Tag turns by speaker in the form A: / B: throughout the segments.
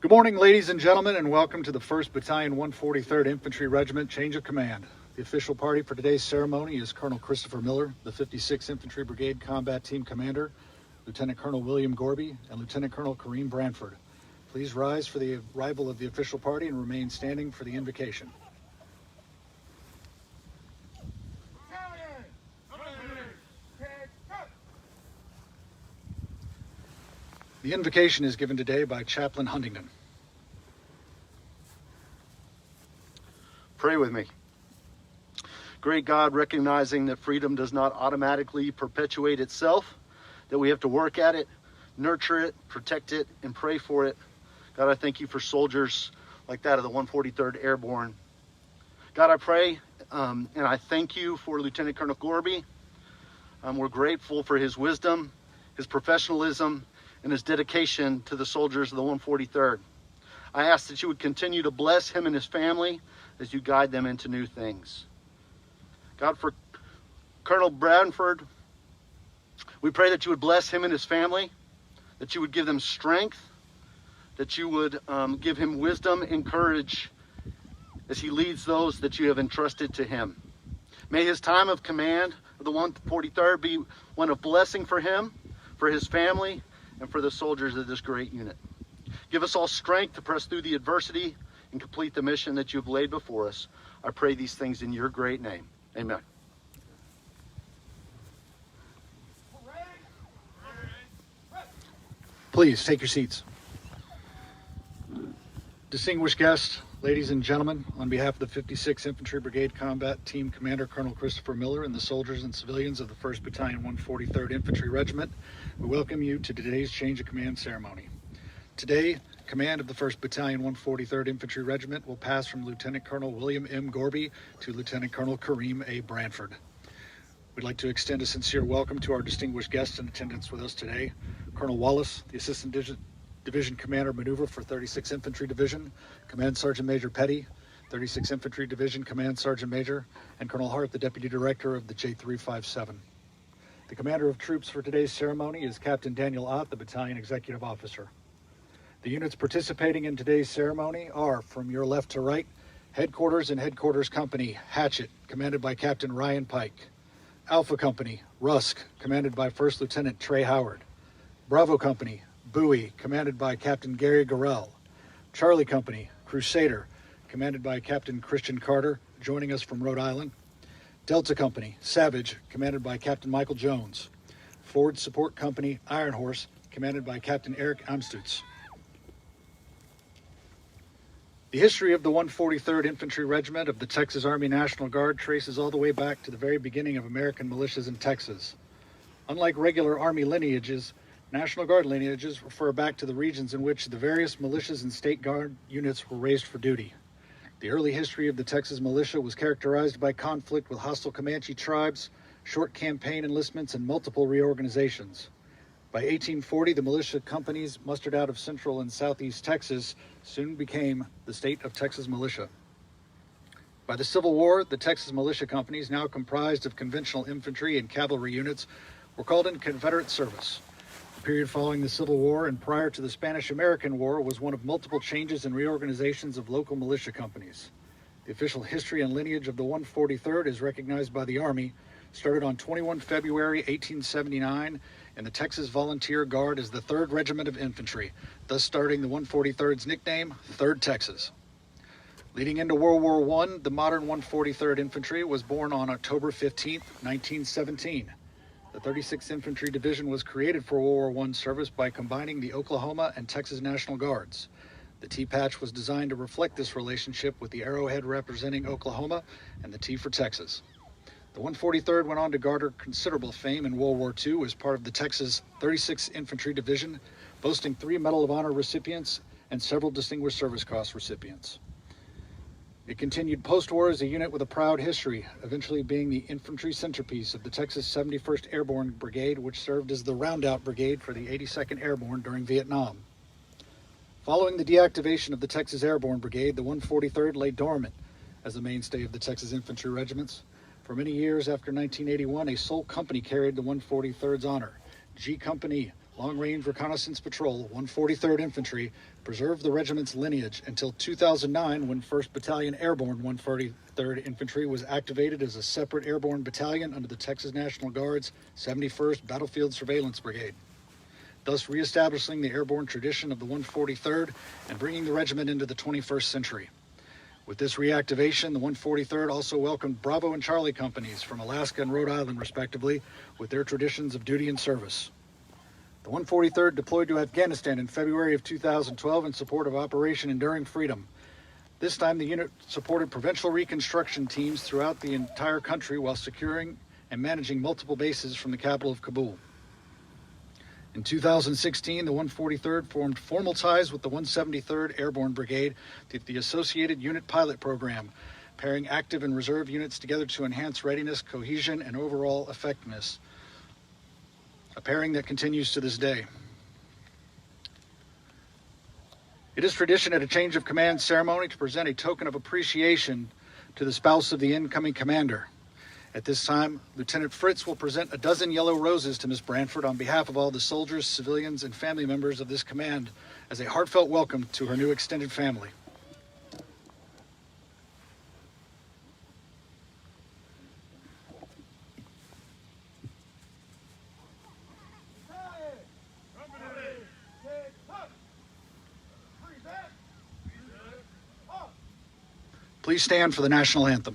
A: Good morning, ladies and gentlemen, and welcome to the 1st Battalion 143rd Infantry Regiment Change of Command. The official party for today's ceremony is Colonel Christopher Miller, the 56th Infantry Brigade Combat Team Commander, Lieutenant Colonel William Gorby, and Lieutenant Colonel Karim Branford. Please rise for the arrival of the official party and remain standing for the invocation. The invocation is given today by Chaplain Huntington.
B: Pray with me. Great God, recognizing that freedom does not automatically perpetuate itself, that we have to work at it, nurture it, protect it, and pray for it. God, I thank you for soldiers like that of the 143rd Airborne. God, I pray and I thank you for Lieutenant Colonel Gorby. We're grateful for his wisdom, his professionalism, and his dedication to the soldiers of the 143rd. I ask that you would continue to bless him and his family as you guide them into new things. God, for Colonel Branford, we pray that you would bless him and his family, that you would give them strength, that you would give him wisdom and courage as he leads those that you have entrusted to him. May his time of command of the 143rd be one of blessing for him, for his family, and for the soldiers of this great unit. Give us all strength to press through the adversity and complete the mission that you have laid before us. I pray these things in your great name. Amen.
A: Please take your seats. Distinguished guests, ladies and gentlemen, on behalf of the 56th Infantry Brigade Combat Team Commander Colonel Christopher Miller and the soldiers and civilians of the 1st Battalion 143rd Infantry Regiment, we welcome you to today's Change of Command ceremony. Today, command of the 1st Battalion 143rd Infantry Regiment will pass from Lieutenant Colonel William M. Gorby to Lieutenant Colonel Karim A. Branford. We'd like to extend a sincere welcome to our distinguished guests in attendance with us today. Colonel Wallace, the Assistant Division Commander Maneuver for 36th Infantry Division, Command Sergeant Major Petty, 36th Infantry Division Command Sergeant Major, and Colonel Hart, the Deputy Director of the J357. The Commander of Troops for today's ceremony is Captain Daniel Ott, the Battalion Executive Officer. The units participating in today's ceremony are, from your left to right, Headquarters and Headquarters Company, Hatchet, commanded by Captain Ryan Pike. Alpha Company, Rusk, commanded by First Lieutenant Trey Howard. Bravo Company, Bowie, commanded by Captain Gary Gorell. Charlie Company, Crusader, commanded by Captain Christian Carter, joining us from Rhode Island. Delta Company, Savage, commanded by Captain Michael Jones. Ford Support Company, Iron Horse, commanded by Captain Eric Amstutz. The history of the 143rd Infantry Regiment of the Texas Army National Guard traces all the way back to the very beginning of American militias in Texas. Unlike regular Army lineages, National Guard lineages refer back to the regions in which the various militias and state guard units were raised for duty. The early history of the Texas militia was characterized by conflict with hostile Comanche tribes, short campaign enlistments, and multiple reorganizations. By 1840, the militia companies mustered out of central and southeast Texas soon became the state of Texas militia. By the Civil War, the Texas militia companies, now comprised of conventional infantry and cavalry units, were called into Confederate service. The period following the Civil War and prior to the Spanish-American War was one of multiple changes and reorganizations of local militia companies. The official history and lineage of the 143rd is recognized by the Army, started on 21 February 1879, and the Texas Volunteer Guard is the 3rd Regiment of Infantry, thus starting the 143rd's nickname, 3rd Texas. Leading into World War I, the modern 143rd Infantry was born on October 15, 1917. The 36th Infantry Division was created for World War I service by combining the Oklahoma and Texas National Guards. The T-patch was designed to reflect this relationship, with the arrowhead representing Oklahoma and the T for Texas. The 143rd went on to garner considerable fame in World War II as part of the Texas 36th Infantry Division, boasting 3 Medal of Honor recipients and several Distinguished Service Cross recipients. It continued post-war as a unit with a proud history, eventually being the infantry centerpiece of the Texas 71st Airborne Brigade, which served as the roundout brigade for the 82nd Airborne during Vietnam. Following the deactivation of the Texas Airborne Brigade, the 143rd lay dormant as the mainstay of the Texas infantry regiments. For many years after 1981, a sole company carried the 143rd's honor, G Company Long-Range Reconnaissance Patrol, 143rd Infantry, preserved the regiment's lineage until 2009 when 1st Battalion Airborne 143rd Infantry was activated as a separate airborne battalion under the Texas National Guard's 71st Battlefield Surveillance Brigade, thus reestablishing the airborne tradition of the 143rd and bringing the regiment into the 21st century. With this reactivation, the 143rd also welcomed Bravo and Charlie companies from Alaska and Rhode Island, respectively, with their traditions of duty and service. The 143rd deployed to Afghanistan in February of 2012 in support of Operation Enduring Freedom. This time, the unit supported provincial reconstruction teams throughout the entire country while securing and managing multiple bases from the capital of Kabul. In 2016, the 143rd formed formal ties with the 173rd Airborne Brigade through the Associated Unit Pilot Program, pairing active and reserve units together to enhance readiness, cohesion, and overall effectiveness, a pairing that continues to this day. It is tradition at a change of command ceremony to present a token of appreciation to the spouse of the incoming commander. At this time, Lieutenant Fritz will present a dozen yellow roses to Ms. Branford on behalf of all the soldiers, civilians, and family members of this command as a heartfelt welcome to her new extended family. Please stand for the national anthem.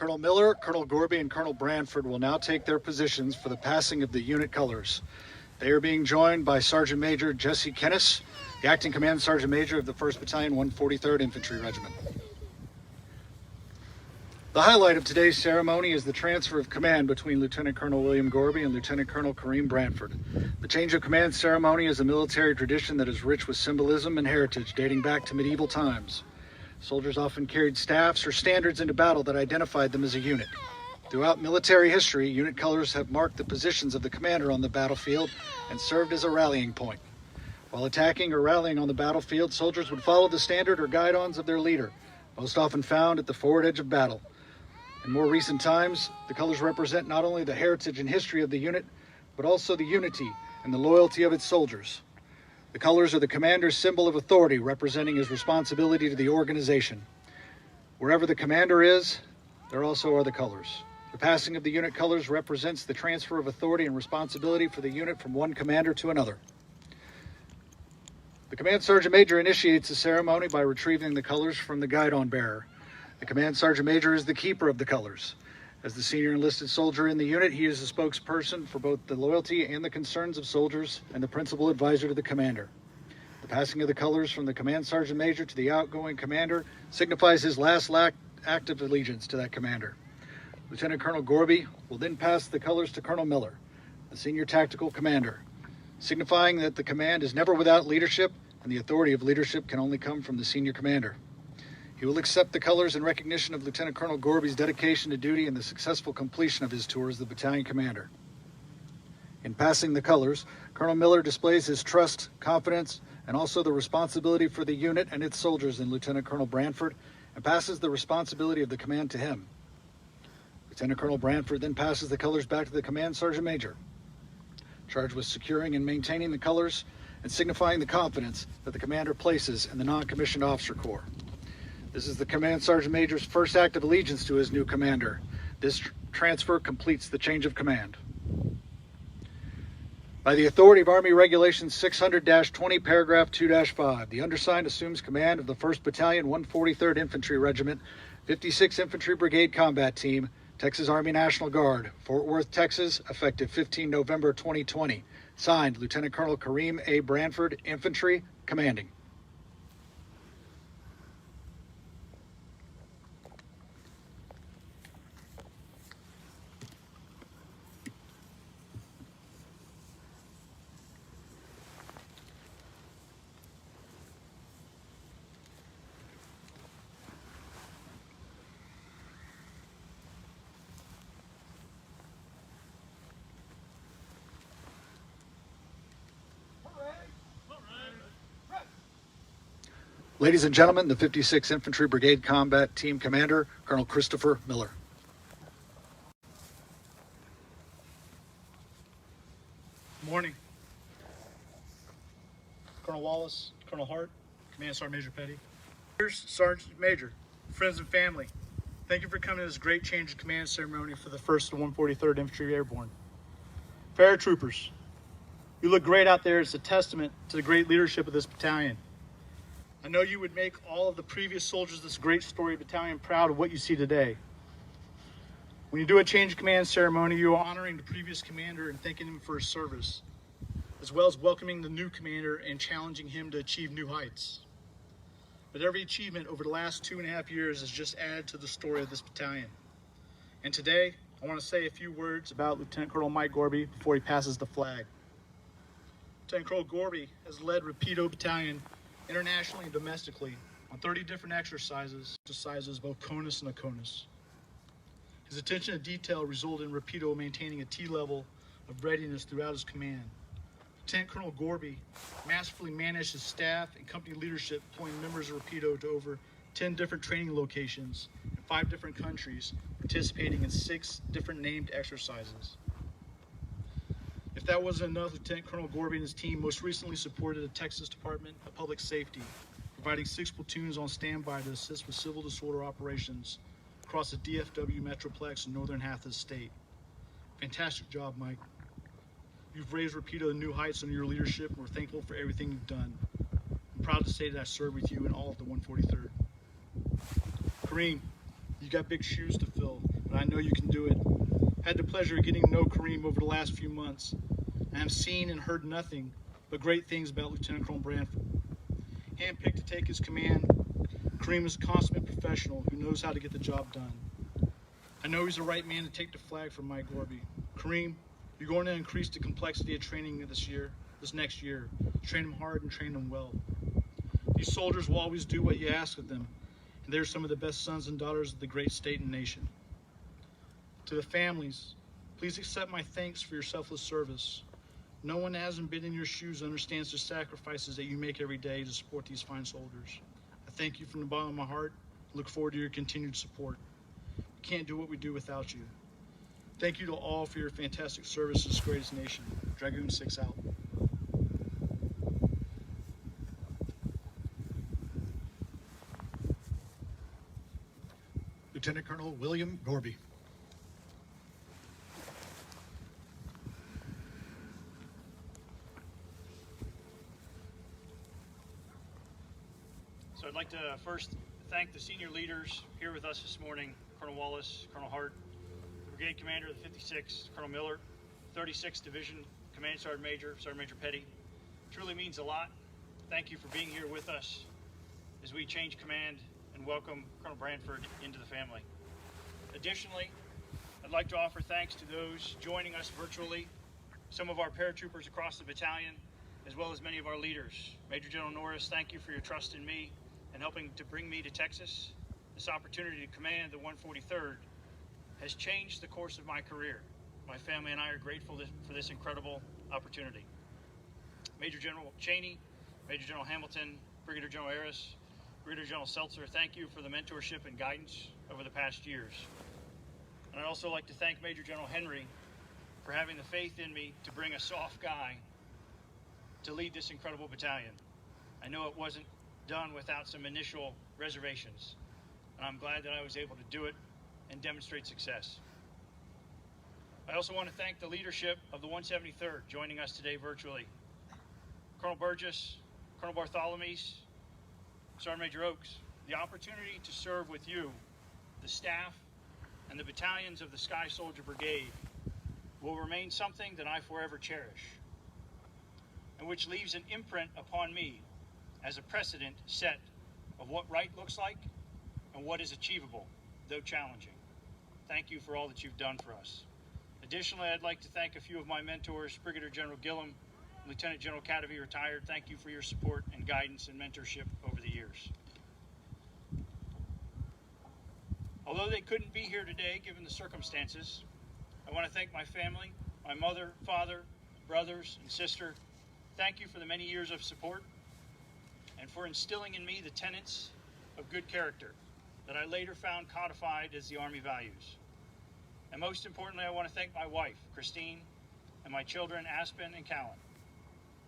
A: Colonel Miller, Colonel Gorby, and Colonel Branford will now take their positions for the passing of the unit colors. They are being joined by Sergeant Major Jesse Kennis, the Acting Command Sergeant Major of the 1st Battalion, 143rd Infantry Regiment. The highlight of today's ceremony is the transfer of command between Lieutenant Colonel William Gorby and Lieutenant Colonel Karim Branford. The change of command ceremony is a military tradition that is rich with symbolism and heritage dating back to medieval times. Soldiers often carried staffs or standards into battle that identified them as a unit. Throughout military history, unit colors have marked the positions of the commander on the battlefield and served as a rallying point. While attacking or rallying on the battlefield, soldiers would follow the standard or guidons of their leader, most often found at the forward edge of battle. In more recent times, the colors represent not only the heritage and history of the unit, but also the unity and the loyalty of its soldiers. The colors are the commander's symbol of authority, representing his responsibility to the organization. Wherever the commander is, there also are the colors. The passing of the unit colors represents the transfer of authority and responsibility for the unit from one commander to another. The Command Sergeant Major initiates the ceremony by retrieving the colors from the guidon bearer. The Command Sergeant Major is the keeper of the colors. As the senior enlisted soldier in the unit, he is the spokesperson for both the loyalty and the concerns of soldiers and the principal advisor to the commander. The passing of the colors from the Command Sergeant Major to the outgoing commander signifies his last act of allegiance to that commander. Lieutenant Colonel Gorby will then pass the colors to Colonel Miller, the senior tactical commander, signifying that the command is never without leadership and the authority of leadership can only come from the senior commander. He will accept the colors in recognition of Lieutenant Colonel Gorby's dedication to duty and the successful completion of his tour as the battalion commander. In passing the colors, Colonel Miller displays his trust, confidence, and also the responsibility for the unit and its soldiers in Lieutenant Colonel Branford, and passes the responsibility of the command to him. Lieutenant Colonel Branford then passes the colors back to the Command Sergeant Major, charged with securing and maintaining the colors and signifying the confidence that the commander places in the non-commissioned officer corps. This is the Command Sergeant Major's first act of allegiance to his new commander. This transfer completes the change of command. By the authority of Army Regulations 600-20, paragraph 2-5, the undersigned assumes command of the 1st Battalion, 143rd Infantry Regiment, 56th Infantry Brigade Combat Team, Texas Army National Guard, Fort Worth, Texas, effective 15 November 2020. Signed, Lieutenant Colonel Karim A. Branford, Infantry, commanding. Ladies and gentlemen, the 56th Infantry Brigade Combat Team Commander, Colonel Christopher Miller.
C: Morning. Colonel Wallace, Colonel Hart, Command Sergeant Major Petty. Here's Sergeant Major, friends and family. Thank you for coming to this great change of command ceremony for the 1st and 143rd Infantry Airborne. Paratroopers, you look great out there. It's a testament to the great leadership of this battalion. I know you would make all of the previous soldiers of this great storied battalion proud of what you see today. When you do a change of command ceremony, you are honoring the previous commander and thanking him for his service, as well as welcoming the new commander and challenging him to achieve new heights. But every achievement over the last 2.5 years has just added to the story of this battalion. And today, I want to say a few words about Lieutenant Colonel Mike Gorby before he passes the flag. Lieutenant Colonel Gorby has led Rapido Battalion internationally and domestically on 30 different exercises both CONUS and ACONUS. His attention to detail resulted in Rapido maintaining a T level of readiness throughout his command. Lieutenant Colonel Gorby masterfully managed his staff and company leadership, deploying members of Rapido to over 10 different training locations in 5 different countries, participating in 6 different named exercises. If that wasn't enough, Lieutenant Colonel Gorby and his team most recently supported the Texas Department of Public Safety, providing 6 platoons on standby to assist with civil disorder operations across the DFW Metroplex and northern half of the state. Fantastic job, Mike. You've raised Rapido to new heights under your leadership, and we're thankful for everything you've done. I'm proud to say that I served with you and all of the 143rd. Karim, you got big shoes to fill, but I know you can do it. Had the pleasure of getting to know Karim over the last few months, and I've seen and heard nothing but great things about Lieutenant Colonel Branford. Handpicked to take his command, Karim is a consummate professional who knows how to get the job done. I know he's the right man to take the flag from Mike Gorby. Karim, you're going to increase the complexity of training this next year. Train them hard and train them well. These soldiers will always do what you ask of them, and they're some of the best sons and daughters of the great state and nation. To the families, please accept my thanks for your selfless service. No one that hasn't been in your shoes understands the sacrifices that you make every day to support these fine soldiers. I thank you from the bottom of my heart. Look forward to your continued support. We can't do what we do without you. Thank you to all for your fantastic service to this greatest nation. Dragoon 6 out.
A: Lieutenant Colonel William Gorby.
D: So I'd like to first thank the senior leaders here with us this morning, Colonel Wallace, Colonel Hart, the Brigade Commander of the 56th, Colonel Miller, 36th Division Command Sergeant Major, Sergeant Major Petty. It truly means a lot. Thank you for being here with us as we change command and welcome Colonel Branford into the family. Additionally, I'd like to offer thanks to those joining us virtually, some of our paratroopers across the battalion, as well as many of our leaders. Major General Norris, thank you for your trust in me and helping to bring me to Texas. This opportunity to command the 143rd has changed the course of my career. my family and I are grateful for this incredible opportunity. Major General Cheney, Major General Hamilton, Brigadier General Harris, Brigadier General Seltzer, thank you for the mentorship and guidance over the past years. And I'd also like to thank Major General Henry for having the faith in me to bring a soft guy to lead this incredible battalion. I know it wasn't done without some initial reservations, and I'm glad that I was able to do it and demonstrate success. I also want to thank the leadership of the 173rd joining us today virtually. Colonel Burgess, Colonel Bartholomews, Sergeant Major Oakes, the opportunity to serve with you, the staff, and the battalions of the Sky Soldier Brigade will remain something that I forever cherish, and which leaves an imprint upon me as a precedent set of what right looks like and what is achievable, though challenging. Thank you for all that you've done for us. Additionally, I'd like to thank a few of my mentors, Brigadier General Gillum, Lieutenant General Cadavy, retired. Thank you for your support and guidance and mentorship over the years. Although they couldn't be here today, given the circumstances, I want to thank my family, my mother, father, brothers, and sister. Thank you for the many years of support and for instilling in me the tenets of good character that I later found codified as the Army values. And most importantly, I want to thank my wife, Christine, and my children, Aspen and Callan.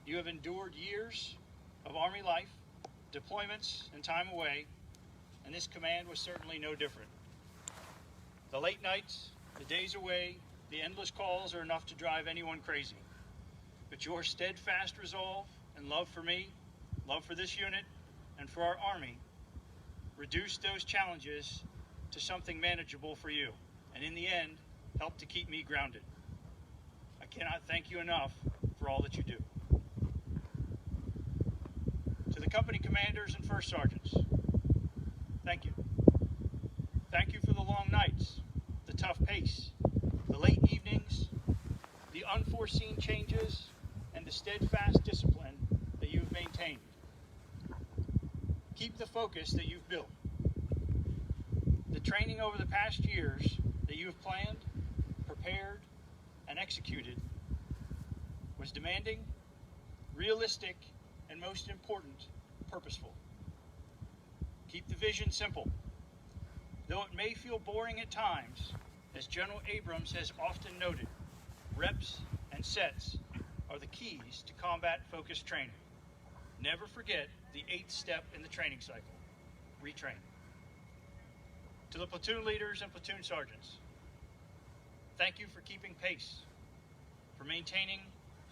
D: You have endured years of Army life, deployments, and time away, and this command was certainly no different. The late nights, the days away, the endless calls are enough to drive anyone crazy. But your steadfast resolve and love for me, love for this unit, and for our Army reduced those challenges to something manageable for you, and in the end, helped to keep me grounded. I cannot thank you enough for all that you do. To the company commanders and first sergeants, thank you. Thank you for the long nights, the tough pace, the late evenings, the unforeseen changes, and the steadfast discipline that you've maintained. Keep the focus that you've built. The training over the past years that you have planned, prepared, and executed was demanding, realistic, and most important, purposeful. Keep the vision simple. Though it may feel boring at times, as General Abrams has often noted, reps and sets are the keys to combat-focused training. Never forget the 8th step in the training cycle, retrain. To the platoon leaders and platoon sergeants, thank you for keeping pace, for maintaining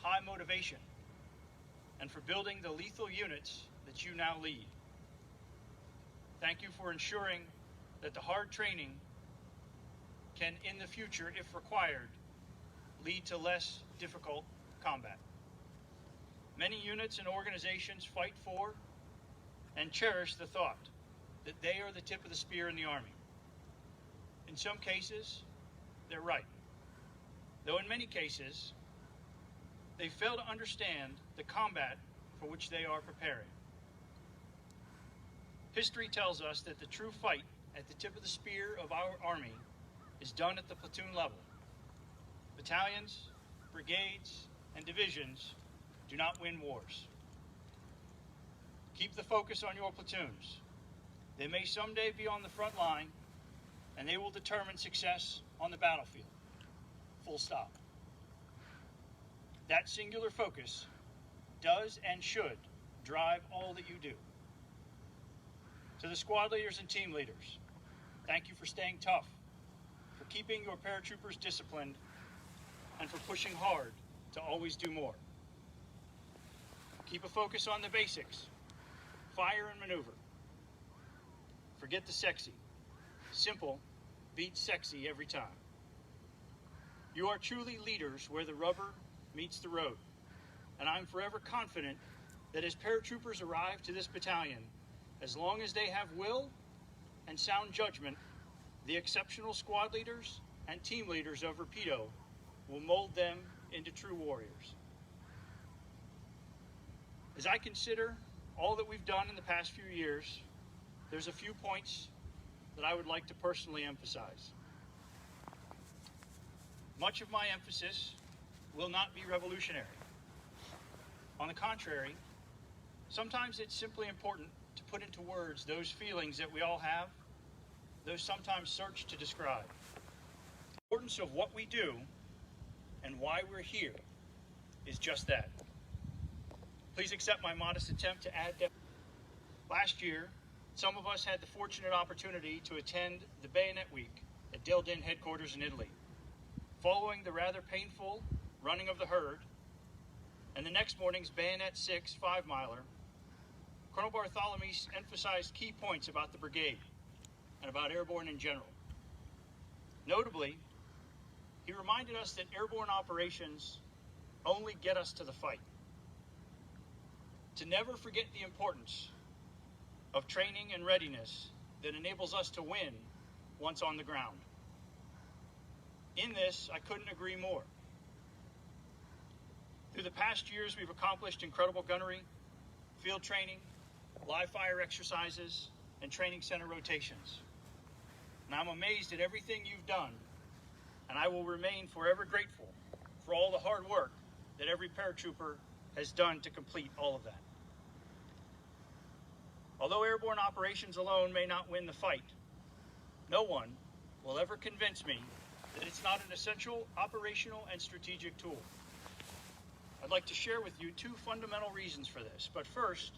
D: high motivation, and for building the lethal units that you now lead. Thank you for ensuring that the hard training can, in the future, if required, lead to less difficult combat. Many units and organizations fight for and cherish the thought that they are the tip of the spear in the Army. In some cases, they're right. Though in many cases, they fail to understand the combat for which they are preparing. History tells us that the true fight at the tip of the spear of our Army is done at the platoon level. Battalions, brigades, and divisions do not win wars. Keep the focus on your platoons. They may someday be on the front line, and they will determine success on the battlefield. Full stop. That singular focus does and should drive all that you do. To the squad leaders and team leaders, thank you for staying tough, for keeping your paratroopers disciplined, and for pushing hard to always do more. Keep a focus on the basics, fire and maneuver. Forget the sexy. Simple beats sexy every time. You are truly leaders where the rubber meets the road, and I'm forever confident that as paratroopers arrive to this battalion, as long as they have will and sound judgment, the exceptional squad leaders and team leaders of Rapido will mold them into true warriors. As I consider all that we've done in the past few years, there's a few points that I would like to personally emphasize. much of my emphasis will not be revolutionary. On the contrary, sometimes it's simply important to put into words those feelings that we all have, those sometimes search to describe. The importance of what we do and why we're here is just that. Please accept my modest attempt to add depth. Last year, some of us had the fortunate opportunity to attend the Bayonet Week at Dildin headquarters in Italy. Following the rather painful running of the herd and the next morning's Bayonet 6 5-miler, Colonel Bartholomew emphasized key points about the brigade and about Airborne in general. Notably, he reminded us that airborne operations only get us to the fight. To never forget the importance of training and readiness that enables us to win once on the ground. In this, I couldn't agree more. Through the past years, we've accomplished incredible gunnery, field training, live fire exercises, and training center rotations. And I'm amazed at everything you've done, and I will remain forever grateful for all the hard work that every paratrooper has done to complete all of that. Although airborne operations alone may not win the fight, no one will ever convince me that it's not an essential operational and strategic tool. I'd like to share with you two fundamental reasons for this. But first,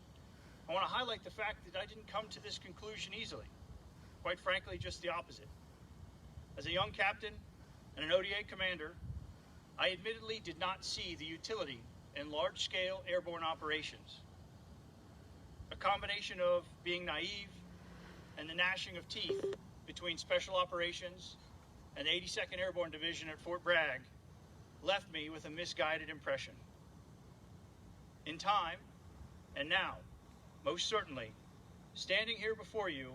D: I want to highlight the fact that I didn't come to this conclusion easily. Quite frankly, just the opposite. As a young captain and an ODA commander, I admittedly did not see the utility in large-scale airborne operations. A combination of being naive and the gnashing of teeth between Special Operations and the 82nd Airborne Division at Fort Bragg left me with a misguided impression. In time, and now, most certainly, standing here before you,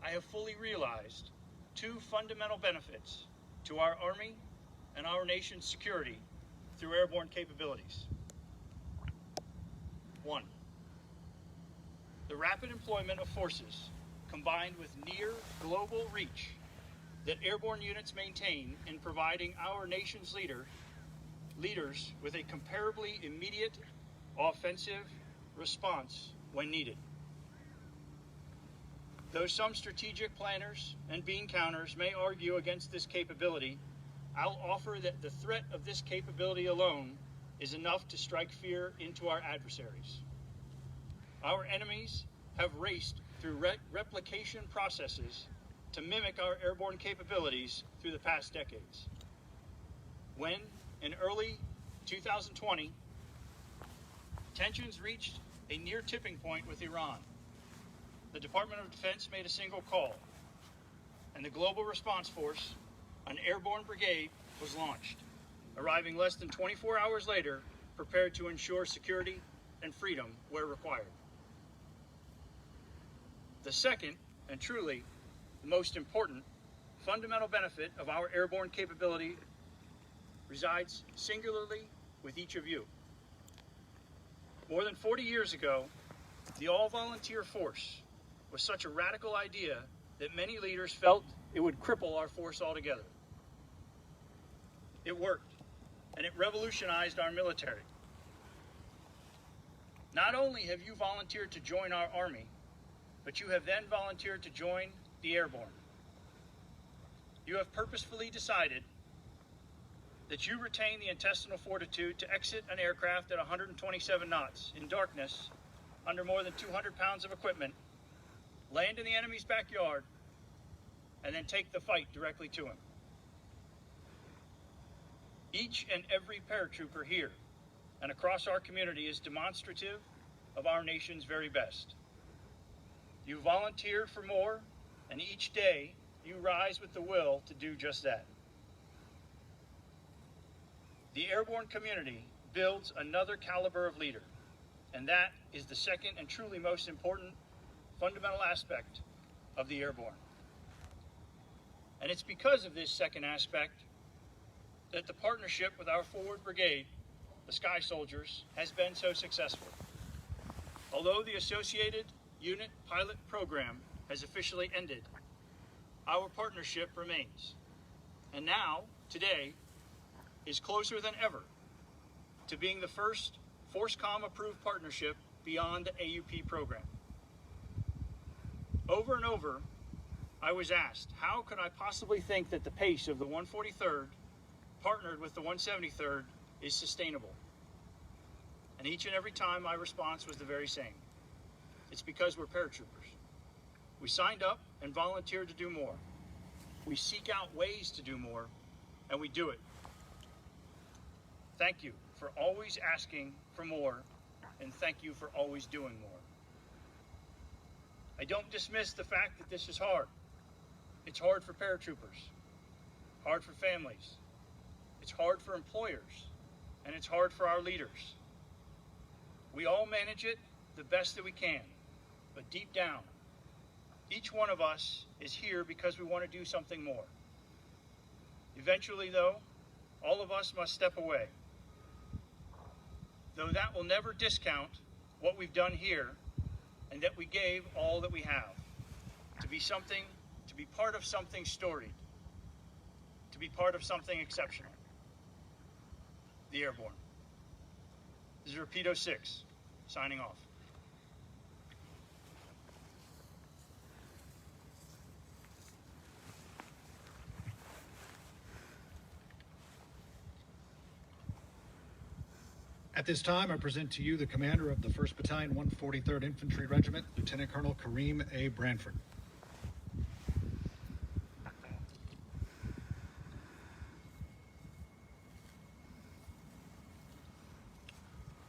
D: I have fully realized two fundamental benefits to our Army and our nation's security through airborne capabilities. One, the rapid employment of forces combined with near global reach that airborne units maintain in providing our nation's leaders with a comparably immediate offensive response when needed. Though some strategic planners and bean counters may argue against this capability, I'll offer that the threat of this capability alone is enough to strike fear into our adversaries. Our enemies have raced through replication processes to mimic our airborne capabilities through the past decades. When, in early 2020, tensions reached a near tipping point with Iran, the Department of Defense made a single call, and the Global Response Force, an airborne brigade, was launched, arriving less than 24 hours later, prepared to ensure security and freedom where required. The second, and truly the most important, fundamental benefit of our airborne capability resides singularly with each of you. More than 40 years ago, the all-volunteer force was such a radical idea that many leaders felt it would cripple our force altogether. It worked, and it revolutionized our military. Not only have you volunteered to join our Army, but you have then volunteered to join the Airborne. You have purposefully decided that you retain the intestinal fortitude to exit an aircraft at 127 knots in darkness under more than 200 pounds of equipment, land in the enemy's backyard, and then take the fight directly to him. Each and every paratrooper here and across our community is demonstrative of our nation's very best. You volunteered for more, and each day you rise with the will to do just that. The airborne community builds another caliber of leader, and that is the second and truly most important fundamental aspect of the airborne. And it's because of this second aspect that the partnership with our forward brigade, the Sky Soldiers, has been so successful. Although the Associated Unit Pilot Program has officially ended, our partnership remains. And now, today, is closer than ever to being the first FORSCOM approved partnership beyond the AUP program. Over and over, I was asked, how could I possibly think that the pace of the 143rd partnered with the 173rd is sustainable? And each and every time my response was the very same. It's because we're paratroopers. We signed up and volunteered to do more. We seek out ways to do more, and we do it. Thank you for always asking for more, and thank you for always doing more. I don't dismiss the fact that this is hard. It's hard for paratroopers, hard for families, it's hard for employers, and it's hard for our leaders. We all manage it the best that we can, but deep down, each one of us is here because we want to do something more. Eventually, though, all of us must step away. Though that will never discount what we've done here and that we gave all that we have to be something, to be part of something storied, to be part of something exceptional. The Airborne. This is Rapido 6, signing off.
A: At this time, I present to you the commander of the 1st Battalion, 143rd Infantry Regiment, Lieutenant Colonel Karim A. Branford.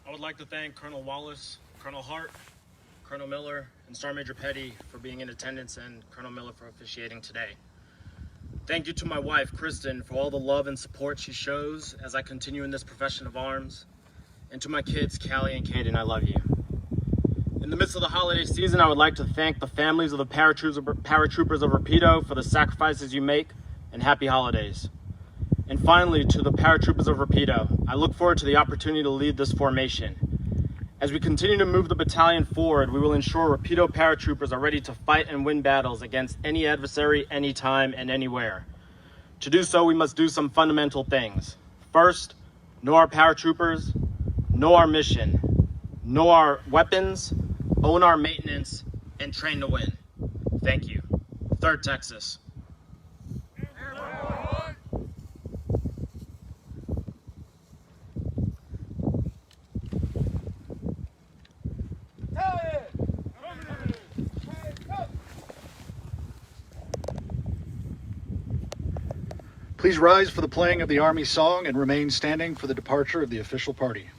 E: I would like to thank Colonel Wallace, Colonel Hart, Colonel Miller, and Sergeant Major Petty for being in attendance, and Colonel Miller for officiating today. Thank you to my wife, Kristen, for all the love and support she shows as I continue in this profession of arms. And to my kids, Callie and Caden, I love you. In the midst of the holiday season, I would like to thank the families of the paratroopers of Rapido for the sacrifices you make, and happy holidays. And finally, to the paratroopers of Rapido, I look forward to the opportunity to lead this formation. As we continue to move the battalion forward, we will ensure Rapido paratroopers are ready to fight and win battles against any adversary, anytime, and anywhere. To do so, we must do some fundamental things. First, know our paratroopers, know our mission, know our weapons, own our maintenance, and train to win. Thank you. 3rd Texas.
A: Please rise for the playing of the Army song and remain standing for the departure of the official party.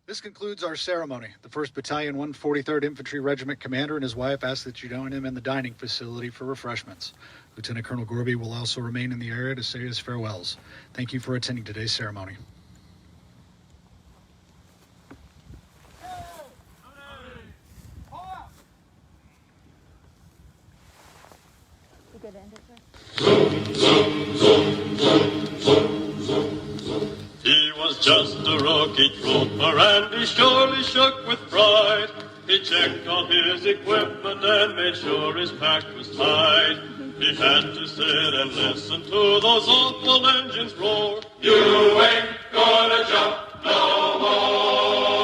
A: This concludes our ceremony. The 1st Battalion, 143rd Infantry Regiment commander and his wife ask that you join him in the dining facility for refreshments. Lieutenant Colonel Gorby will also remain in the area to say his farewells. Thank you for attending today's ceremony.
F: You good to end it, sir?
G: He was just a rookie trooper and he surely shook with pride. He checked all his equipment and made sure his pack was tight. He had to sit and listen to those awful engines roar.
H: You ain't gonna jump no more.